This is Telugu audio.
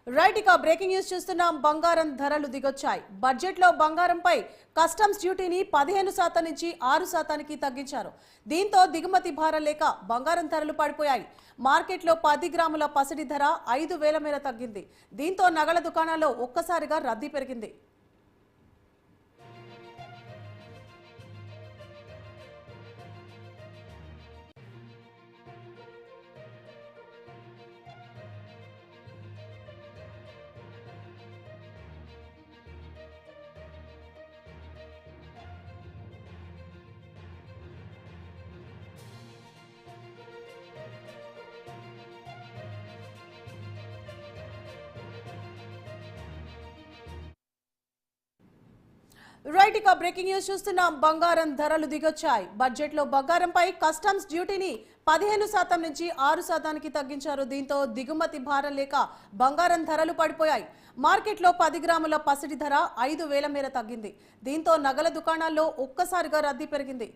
రైట్ ఇక బ్రేకింగ్ న్యూస్ చూస్తున్నాం. బంగారం ధరలు దిగొచ్చాయి. బడ్జెట్ లో బంగారంపై కస్టమ్స్ డ్యూటీని 15% నుంచి 6%కి తగ్గించారు. దీంతో దిగుమతి భారం లేక బంగారం ధరలు పడిపోయాయి. మార్కెట్లో 10 గ్రాముల పసిడి ధర 5,000 మేర తగ్గింది. దీంతో నగల దుకాణాల్లో ఒక్కసారిగా రద్దీ పెరిగింది. రైట్ ఇక బ్రేకింగ్ న్యూస్ చూస్తున్నాం. బంగారం ధరలు దిగొచ్చాయి. బడ్జెట్ లో బంగారంపై కస్టమ్స్ డ్యూటీని 15% నుంచి 6%కి తగ్గించారు. దీంతో దిగుమతి భారం లేక బంగారం ధరలు పడిపోయాయి. మార్కెట్లో 10 గ్రాముల పసిడి ధర 5,000 మేర తగ్గింది. దీంతో నగల దుకాణాల్లో ఒక్కసారిగా రద్దీ పెరిగింది.